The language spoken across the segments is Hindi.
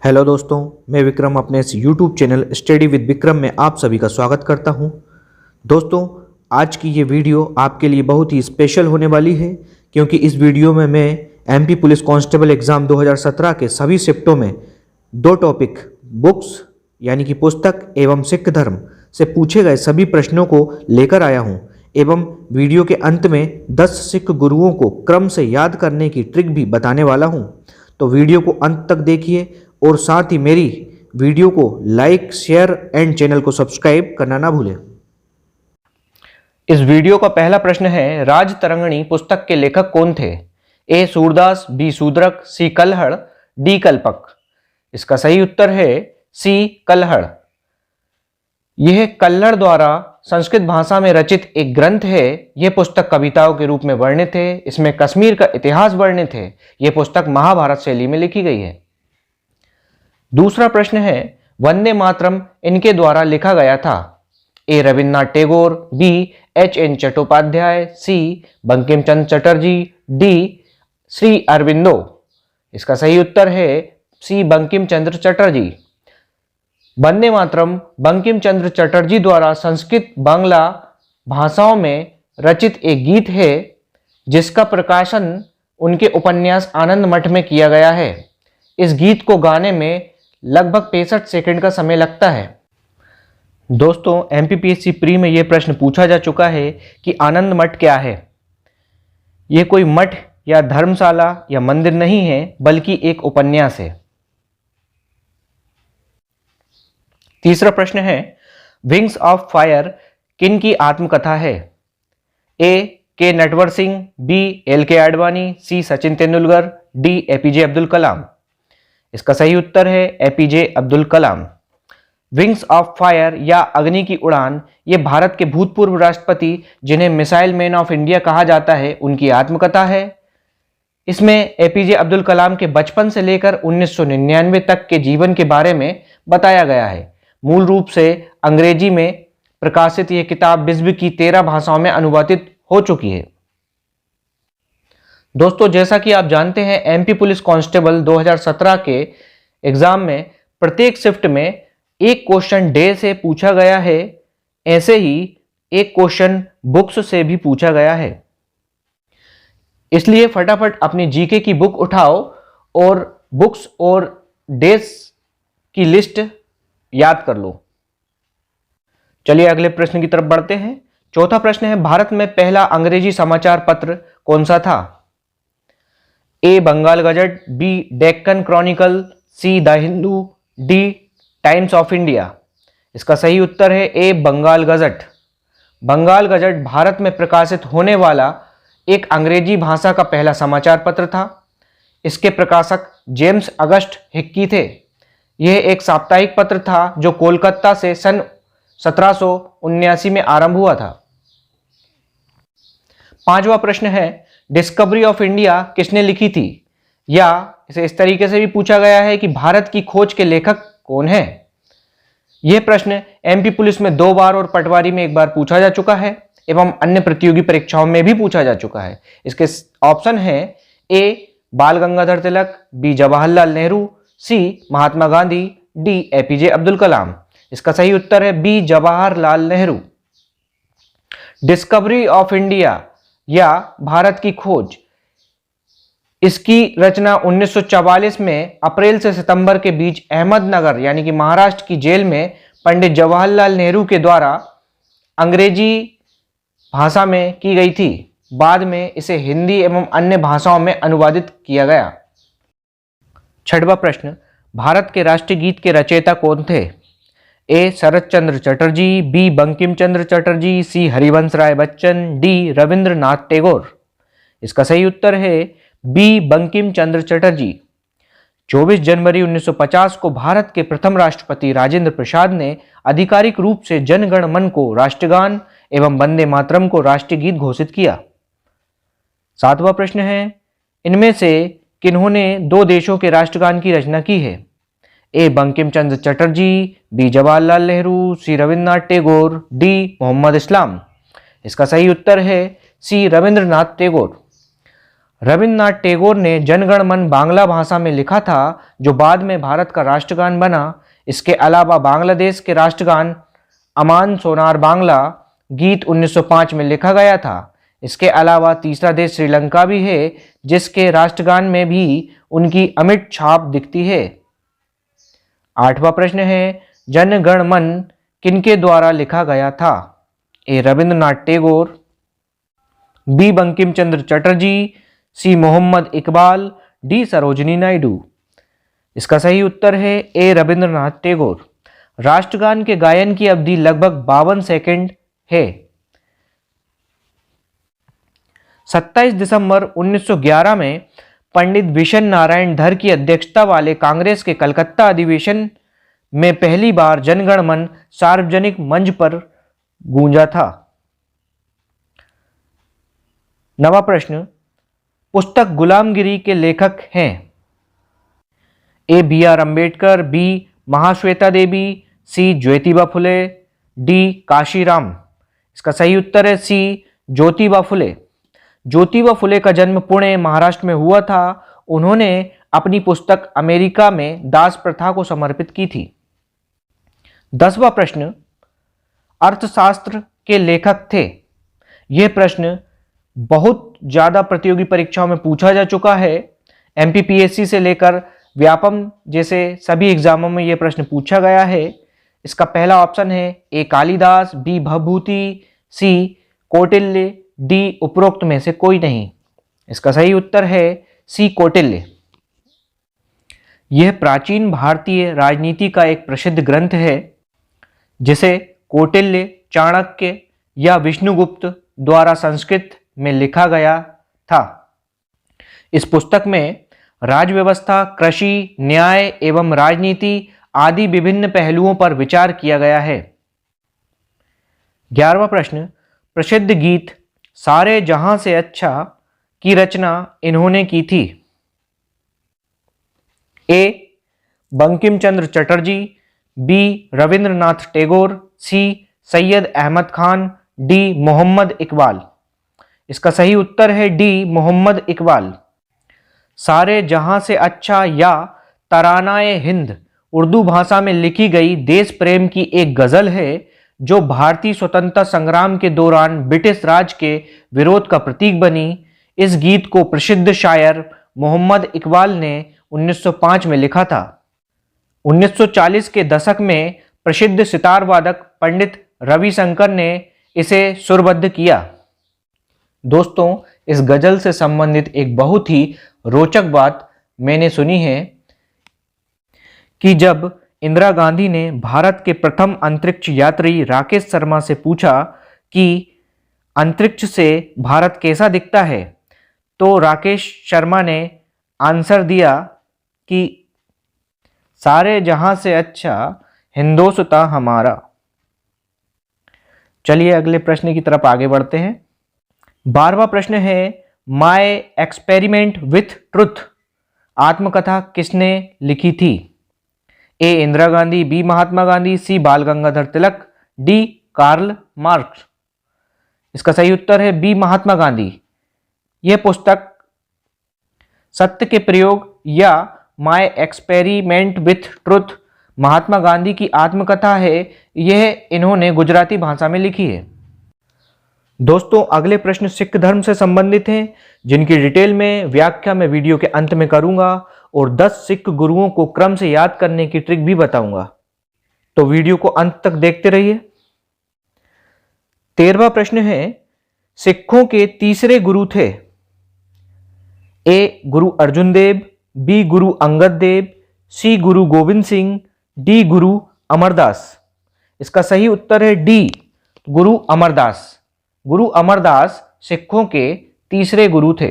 हेलो दोस्तों, मैं विक्रम अपने इस YouTube channel study with Vikram में आप सभी का स्वागत करता हूं। दोस्तों, आज की ये वीडियो आपके लिए बहुत ही स्पेशल होने वाली है क्योंकि इस वीडियो में मैं एमपी पुलिस कांस्टेबल एग्ज़ाम 2017 के सभी शिफ्टों में दो टॉपिक बुक्स यानी कि पुस्तक एवं सिख धर्म से पूछे गए सभी प्रश्नों को लेकर आया हूं एवं वीडियो के अंत में 10 सिख गुरुओं को क्रम से याद करने की ट्रिक भी बताने वाला हूं। तो वीडियो को अंत तक देखिए और साथ ही मेरी वीडियो को लाइक, शेयर एंड चैनल को सब्सक्राइब करना ना भूलें। इस वीडियो का पहला प्रश्न है, राज तरंगिणी पुस्तक के लेखक कौन थे? ए सूरदास, बी शूद्रक, सी कल्हड़, डी कल्पक। इसका सही उत्तर है सी कल्हड़। यह कल्हड़ द्वारा संस्कृत भाषा में रचित एक ग्रंथ है। यह पुस्तक कविताओं के रूप में वर्णित है। इसमें कश्मीर का इतिहास वर्णित है। यह पुस्तक महाभारत शैली में लिखी गई है। दूसरा प्रश्न है, वंदे मातरम इनके द्वारा लिखा गया था? A Rabindranath Tagore, B H N Chattopadhyay, C Bankim Chandra Chatterjee, D Shri Aurobindo. इसका सही उत्तर है सी बंकिम चंद्र चटर्जी। वंदे मातरम बंकिम चंद्र चटर्जी द्वारा संस्कृत बांग्ला भाषाओं में रचित एक गीत है जिसका प्रकाशन उनके उपन्यास आनंद मठ में किया गया है। इस गीत को गाने में लगभग 65 सेकंड का समय लगता है। दोस्तों, एमपीपीएससी प्री में यह प्रश्न पूछा जा चुका है कि आनंद मठ क्या है। यह कोई मठ या धर्मशाला या मंदिर नहीं है बल्कि एक उपन्यास है। तीसरा प्रश्न है, विंग्स ऑफ फायर किन की आत्मकथा है? ए के नटवर सिंह, बी एल के आडवाणी, सी सचिन तेंदुलकर, डी एपीजे अब्दुल कलाम। इसका सही उत्तर है APJ Abdul Kalam. Wings of fire या अग्नि की उड़ान ये भारत के भूतपूर्व राष्ट्रपति जिन्हें मिसाइल मैन ऑफ इंडिया कहा जाता है उनकी आत्मकथा है। इसमें एपीजे अब्दुल कलाम के बचपन से लेकर 1999 तक के जीवन के बारे में बताया गया है। मूल रूप से अंग्रेजी में प्रकाशित यह किताब विश्व की 13 भाषाओं में अनुवादित हो चुकी है। दोस्तों, जैसा कि आप जानते हैं एमपी पुलिस कांस्टेबल 2017 के एग्जाम में प्रत्येक शिफ्ट में एक क्वेश्चन डे से पूछा गया है। ऐसे ही एक क्वेश्चन बुक्स से भी पूछा गया है। इसलिए फटाफट अपनी जीके की बुक उठाओ और बुक्स और डेज की लिस्ट याद कर लो। चलिए अगले प्रश्न की तरफ बढ़ते हैं। चौथा प्रश्न है, भारत में पहला अंग्रेजी समाचार पत्र कौन सा था? A Bengal Gazette, B Deccan Chronicle, C the Hindu, D Times of India. इसका सही उत्तर है A Bengal Gazette. Bengal Gazette Bharat में प्रकाशित होने वाला एक अंग्रेजी भाषा का पहला समाचार पत्र था। इसके प्रकाशक जेम्स अगस्ट हिक्की थे। यह एक साप्ताहिक पत्र था जो कोलकाता से सन 1779 में आरंभ हुआ था। पांचवा प्रश्न है, डिस्कवरी ऑफ इंडिया किसने लिखी थी? या इसे इस तरीके से भी पूछा गया है कि भारत की खोज के लेखक कौन है? यह प्रश्न एमपी पुलिस में 2 बार और पटवारी में 1 बार पूछा जा चुका है एवं अन्य प्रतियोगी परीक्षाओं में भी पूछा जा चुका है। इसके ऑप्शन है A Bal Gangadhar Tilak, B Jawaharlal Nehru, C Mahatma Gandhi, D APJ Abdul Kalam. इसका सही उत्तर है B Jawaharlal Nehru. Discovery of India या भारत की खोज, इसकी रचना 1944 में अप्रैल से सितंबर के बीच अहमदनगर यानी कि महाराष्ट्र की जेल में पंडित जवाहरलाल नेहरू के द्वारा अंग्रेजी भाषा में की गई थी। बाद में इसे हिंदी एवं अन्य भाषाओं में अनुवादित किया गया। छठवां प्रश्न, भारत के राष्ट्रीय गीत के रचयिता कौन थे? ए शरत चंद्र चटर्जी, बी बंकिम चंद्र चटर्जी, सी हरिवंश राय बच्चन, डी रविंद्रनाथ टैगोर। इसका सही उत्तर है बी बंकिम चंद्र चटर्जी। 24 जनवरी 1950 को भारत के प्रथम राष्ट्रपति राजेंद्र प्रसाद ने आधिकारिक रूप से जन गण मन को राष्ट्रगान एवं वंदे मातरम को राष्ट्रीय गीत घोषित किया। सातवां प्रश्न है, इनमें से किन्होंने 2 देशों के राष्ट्रगान की रचना की है? ए बंकिम चंद्र चटर्जी, बी जवाहरलाल नेहरू, सी रविन्द्रनाथ टैगोर, डी मोहम्मद इस्लाम। इसका सही उत्तर है सी रविंद्रनाथ टैगोर। रविन्द्रनाथ टैगोर ने जनगण मन बांग्ला भाषा में लिखा था, जो बाद में भारत का राष्ट्रगान बना। इसके अलावा बांग्लादेश के राष्ट्रगान अमान सोनार बांग्ला गीत 1905 में लिखा गया था। इसके अलावा तीसरा देश श्रीलंका भी है, जिसके राष्ट्रगान में भी उनकी अमिट छाप दिखती है। 8वां प्रश्न है, जन गण मन किनके द्वारा लिखा गया था? A Rabindranath Tagore, B Bankim Chandra Chatterjee, C Mohammad Iqbal, D Sarojini Naidu. इसका सही उत्तर है ए रविन्द्रनाथ टैगोर। राष्ट्रगान के गायन की अवधि लगभग 52 सेकंड है। 27 दिसंबर 1911 में पंडित विशन नारायण धर की अध्यक्षता वाले कांग्रेस के कलकत्ता अधिवेशन में पहली बार जनगण मन सार्वजनिक मंच पर गूंजा था। 9वां प्रश्न, पुस्तक गुलामगिरी के लेखक हैं? A B R Ambedkar, B Mahasweta Devi, C Jyotiba Phule, D Kashiram. इसका सही उत्तर है सी ज्योतिबा फुले। ज्योतिबा फुले का जन्म पुणे महाराष्ट्र में हुआ था। उन्होंने अपनी पुस्तक अमेरिका में दास प्रथा को समर्पित की थी। 10वां प्रश्न, अर्थशास्त्र के लेखक थे? यह प्रश्न बहुत ज़्यादा प्रतियोगी परीक्षाओं में पूछा जा चुका है। एमपीपीएससी से लेकर व्यापम जैसे सभी एग्जामों में यह प्रश्न पूछा गया है। इसका पहला ऑप्शन है ए कालिदास, बी भभूति, सी कौटिल्य, डी उपरोक्त में से कोई नहीं। इसका सही उत्तर है सी कौटिल्य। यह प्राचीन भारतीय राजनीति का एक प्रसिद्ध ग्रंथ है, जिसे कौटिल्य, चाणक्य या विष्णुगुप्त द्वारा संस्कृत में लिखा गया था। इस पुस्तक में राजव्यवस्था, कृषि, न्याय एवं राजनीति आदि विभिन्न पहलुओं पर विचार किया गया है। 11वां प्रश्न, प्रसिद्ध गीत सारे जहां से अच्छा की रचना इन्होंने की थी? ए बंकिम चंद्र चटर्जी, बी रविन्द्रनाथ टैगोर, सी सैयद अहमद खान, डी मोहम्मद इकबाल। इसका सही उत्तर है डी मोहम्मद इकबाल। सारे जहां से अच्छा या तरानाए हिंद उर्दू भाषा में लिखी गई देश प्रेम की एक गजल है, जो भारतीय स्वतंत्रता संग्राम के दौरान ब्रिटिश राज के विरोध का प्रतीक बनी। इस गीत को प्रसिद्ध शायर मोहम्मद इकबाल ने 1905 में लिखा था। 1940 के दशक में प्रसिद्ध सितार वादक पंडित रविशंकर ने इसे सुरबद्ध किया। दोस्तों, इस गजल से संबंधित एक बहुत ही रोचक बात मैंने सुनी है कि जब इंदिरा गांधी ने भारत के प्रथम अंतरिक्ष यात्री राकेश शर्मा से पूछा कि अंतरिक्ष से भारत कैसा दिखता है, तो राकेश शर्मा ने आंसर दिया कि सारे जहां से अच्छा हिंदोस्तां हमारा। चलिए अगले प्रश्न की तरफ आगे बढ़ते हैं। 12वां प्रश्न है, माय एक्सपेरिमेंट विथ ट्रुथ आत्मकथा किसने लिखी थी? ए इंदिरा गांधी, बी महात्मा गांधी, सी बाल गंगाधर तिलक, डी कार्ल मार्क्स। इसका सही उत्तर है बी महात्मा गांधी। यह पुस्तक सत्य के प्रयोग या my experiment with truth Mahatma Gandhi की आत्मकथा है। यह इन्होंने गुजराती भाषा में लिखी है। दोस्तों, अगले प्रश्न सिख धर्म से संबंधित हैं, जिनकी डिटेल में व्याख्या मैं वीडियो के अंत में करूंगा और 10 सिख गुरुओं को क्रम से याद करने की ट्रिक भी बताऊंगा, तो वीडियो को अंत तक देखते रहिए। 13वां प्रश्न है, सिखों के तीसरे गुरु थे? ए गुरु अर्जुन देव, बी गुरु अंगद देव, सी गुरु गोविंद सिंह, डी गुरु अमरदास। इसका सही उत्तर है डी गुरु अमरदास। गुरु अमरदास सिखों के तीसरे गुरु थे।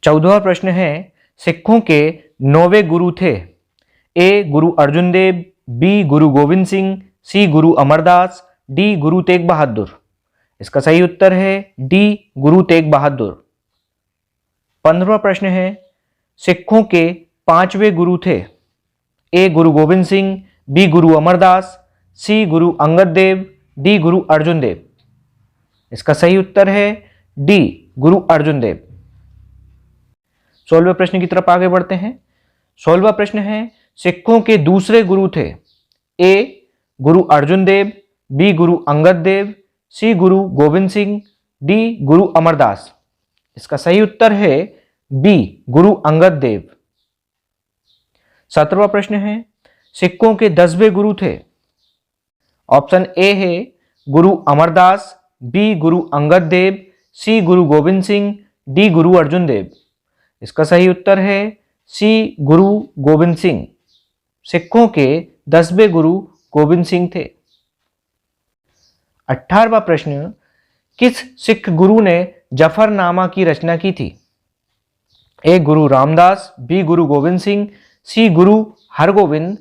14वां प्रश्न है, सिखों के 9वें गुरु थे? ए गुरु अर्जुन देव, बी गुरु गोविंद सिंह, सी गुरु अमरदास, डी गुरु तेग बहादुर। इसका सही उत्तर है डी गुरु तेग बहादुर। 15वां प्रश्न है, सिखों के 5वें गुरु थे? ए गुरु गोविंद सिंह, बी गुरु अमरदास, सी गुरु अंगद देव, डी गुरु अर्जुन देव। इसका सही उत्तर है डी गुरु अर्जुन देव। 16वें प्रश्न की तरफ आगे बढ़ते हैं। 16वां प्रश्न है, सिखों के दूसरे गुरु थे। ए गुरु अर्जुन देव, बी गुरु अंगद देव, सी गुरु गोविंद सिंह, डी गुरु अमरदास। इसका सही उत्तर है बी गुरु अंगद देव। 17वां प्रश्न है, सिखों के 10वें गुरु थे। ऑप्शन ए है गुरु अमरदास, बी गुरु अंगद देव, सी गुरु गोविंद सिंह, डी गुरु अर्जुन देव। इसका सही उत्तर है सी गुरु गोविंद सिंह। सिखों के 10वें गुरु गोविंद सिंह थे। 18वां प्रश्न, किस सिख गुरु ने जफरनामा की रचना की थी। ए गुरु रामदास, बी गुरु गोविंद सिंह, सी गुरु हरगोविंद,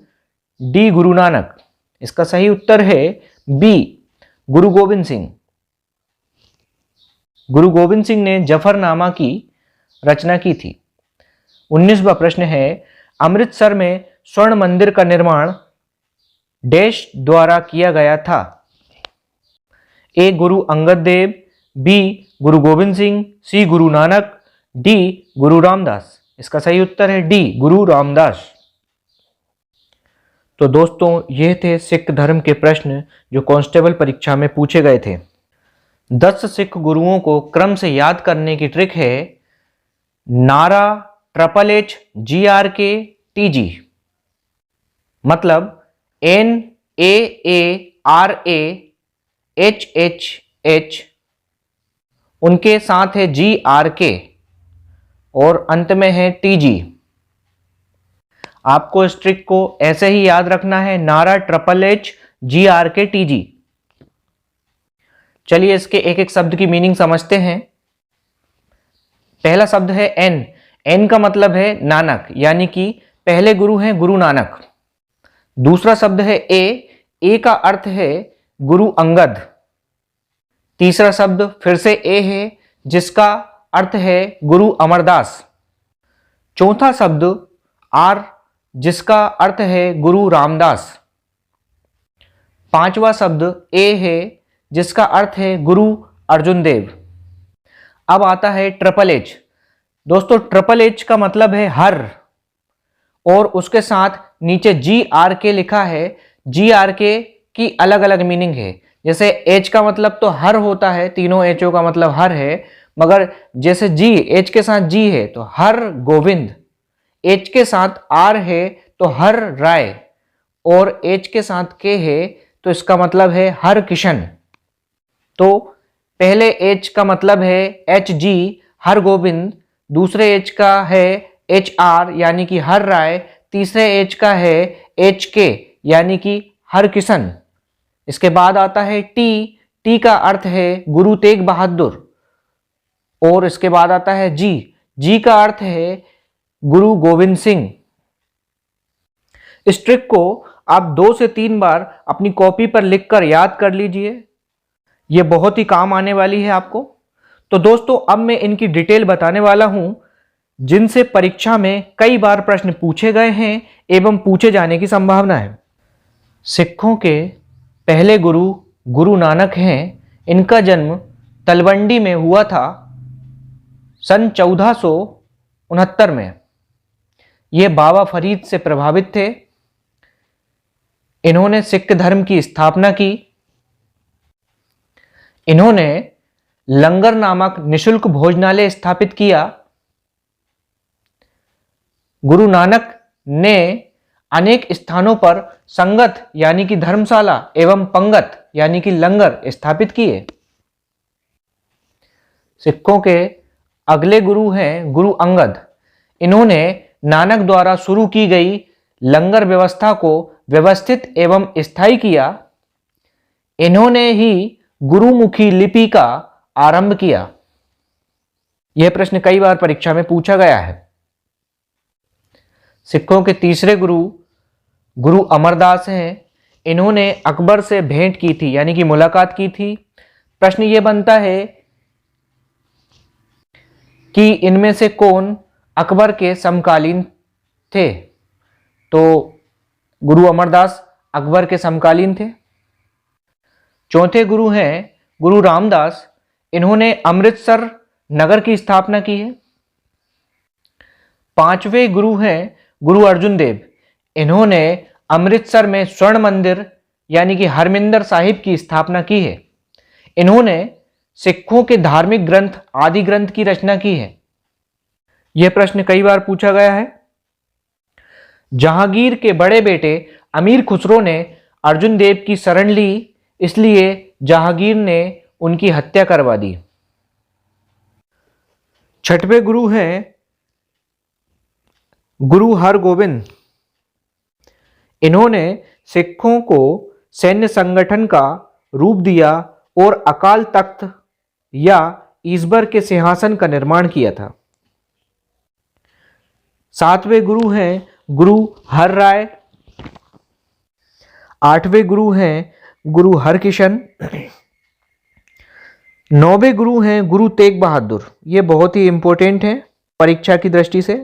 डी गुरु नानक। इसका सही उत्तर है बी गुरु गोविंद सिंह। गुरु गोविंद सिंह ने जफरनामा की रचना की थी। 19वां प्रश्न है, अमृतसर में स्वर्ण मंदिर का निर्माण डैश द्वारा किया गया था। ए गुरु अंगद देव, बी गुरु गोविंद सिंह, सी गुरु नानक, डी गुरु रामदास। इसका सही उत्तर है डी गुरु रामदास। तो दोस्तों, ये थे सिख धर्म के प्रश्न जो कांस्टेबल परीक्षा में पूछे गए थे। 10 सिख गुरुओं को क्रम से याद करने की ट्रिक है नारा, ट्रिपल एच, GRK, TG। मतलब NAARAHHH, उनके साथ है GRK और अंत में है TG। आपको इस ट्रिक को ऐसे ही याद रखना है, नारा, ट्रिपल एच, GRK, TG। चलिए इसके एक एक शब्द की मीनिंग समझते हैं। पहला शब्द है एन। एन का मतलब है नानक, यानी कि पहले गुरु हैं गुरु नानक। दूसरा शब्द है ए। ए का अर्थ है गुरु अंगद। तीसरा शब्द फिर से ए है, जिसका अर्थ है गुरु अमरदास। चौथा शब्द आर, जिसका अर्थ है गुरु रामदास। पांचवा शब्द ए है, जिसका अर्थ है गुरु अर्जुन देव। अब आता है ट्रिपल एच। दोस्तों, ट्रिपल एच का मतलब है हर, और उसके साथ नीचे GRK लिखा है। GRK की अलग अलग मीनिंग है। जैसे एच का मतलब तो हर होता है, तीनों एचओ का मतलब हर है, मगर जैसे जी, एच के साथ जी है तो हर गोविंद, एच के साथ आर है तो हर राय, और एच के साथ के है तो इसका मतलब है हर किशन। तो पहले एच का मतलब है HG, हर गोविंद। दूसरे एच का है HR, यानी कि हर राय। तीसरे एच का है HK, यानी कि हर किशन। इसके बाद आता है T। T का अर्थ है गुरु तेग बहादुर। और इसके बाद आता है G। G का अर्थ है गुरु गोविंद सिंह। इस ट्रिक को आप 2 से 3 बार अपनी कॉपी पर लिखकर याद कर लीजिए, ये बहुत ही काम आने वाली है आपको। तो दोस्तों, अब मैं इनकी डिटेल बताने वाला हूं, जिनसे परीक्षा में कई बार प्रश्न पूछे गए हैं एवं पूछे जाने की संभावना है। सिखों के पहले गुरु गुरु नानक हैं। इनका जन्म तलवंडी में हुआ था सन 1469 में। ये बाबा फरीद से प्रभावित थे। इन्होंने सिख धर्म की स्थापना की। इन्होंने लंगर नामक निशुल्क भोजनालय स्थापित किया। गुरु नानक ने अनेक स्थानों पर संगत यानी कि धर्मशाला एवं पंगत यानी कि लंगर स्थापित किए। सिखों के अगले गुरु हैं गुरु अंगद। इन्होंने नानक द्वारा शुरू की गई लंगर व्यवस्था को व्यवस्थित एवं स्थायी किया। इन्होंने ही गुरुमुखी लिपि का आरंभ किया। यह प्रश्न कई बार परीक्षा में पूछा गया है। सिखों के तीसरे गुरु गुरु अमरदास हैं। इन्होंने अकबर से भेंट की थी यानी कि मुलाकात की थी। प्रश्न ये बनता है कि इनमें से कौन अकबर के समकालीन थे। तो गुरु अमरदास अकबर के समकालीन थे। चौथे गुरु हैं गुरु रामदास। इन्होंने अमृतसर नगर की स्थापना की है। 5वें गुरु हैं गुरु अर्जुन देव। इन्होंने अमृतसर में स्वर्ण मंदिर यानी कि हरमिंदर साहिब की स्थापना की है। इन्होंने सिखों के धार्मिक ग्रंथ आदि ग्रंथ की रचना की है। यह प्रश्न कई बार पूछा गया है। जहांगीर के बड़े बेटे अमीर खुसरो ने अर्जुन देव की शरण ली, इसलिए जहांगीर ने उनकी हत्या करवा दी। 6वें गुरु हैं गुरु हरगोविंद। इन्होंने सिखों को सैन्य संगठन का रूप दिया और अकाल तख्त या ईश्वर के सिंहासन का निर्माण किया था। 7वें गुरु हैं गुरु हर राय। 8वें गुरु हैं गुरु हरकिशन। 9वें गुरु हैं गुरु तेग बहादुर। ये बहुत ही इंपॉर्टेंट है परीक्षा की दृष्टि से।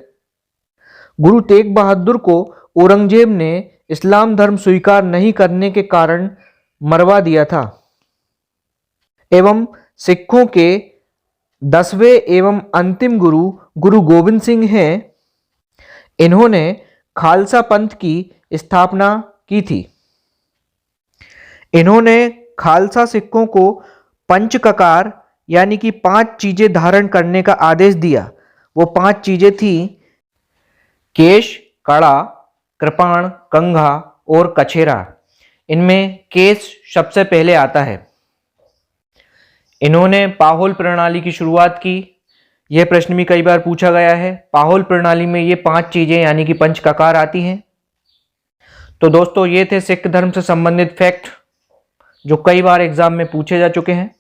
गुरु तेग बहादुर को औरंगजेब ने इस्लाम धर्म स्वीकार नहीं करने के कारण मरवा दिया था। एवं सिखों के 10वें एवं अंतिम गुरु गुरु गोविंद सिंह हैं। इन्होंने खालसा पंथ की स्थापना की थी। इन्होंने खालसा सिखों को पंच ककार यानी कि 5 चीजें धारण करने का आदेश दिया। वो 5 चीजें थी केश, कड़ा, कृपाण, कंघा और कछेरा। इनमें केश सबसे पहले आता है। इन्होंने पाहोल प्रणाली की शुरुआत की। यह प्रश्न भी कई बार पूछा गया है। पाहोल प्रणाली में ये 5 चीजें यानी कि पंच ककार आती हैं। तो दोस्तों ये थे सिख धर्म से संबंधित फैक्ट जो कई बार एग्जाम में पूछे जा चुके हैं।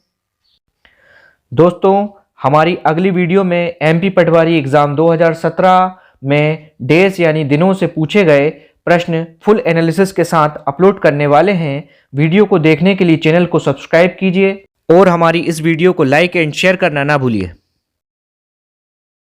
दोस्तों हमारी अगली वीडियो में एमपी पटवारी एग्जाम 2017 में डेज यानी दिनों से पूछे गए प्रश्न फुल एनालिसिस के साथ अपलोड करने वाले हैं। वीडियो को देखने के लिए चैनल को सब्सक्राइब कीजिए और हमारी इस वीडियो को लाइक एंड शेयर करना ना भूलिए।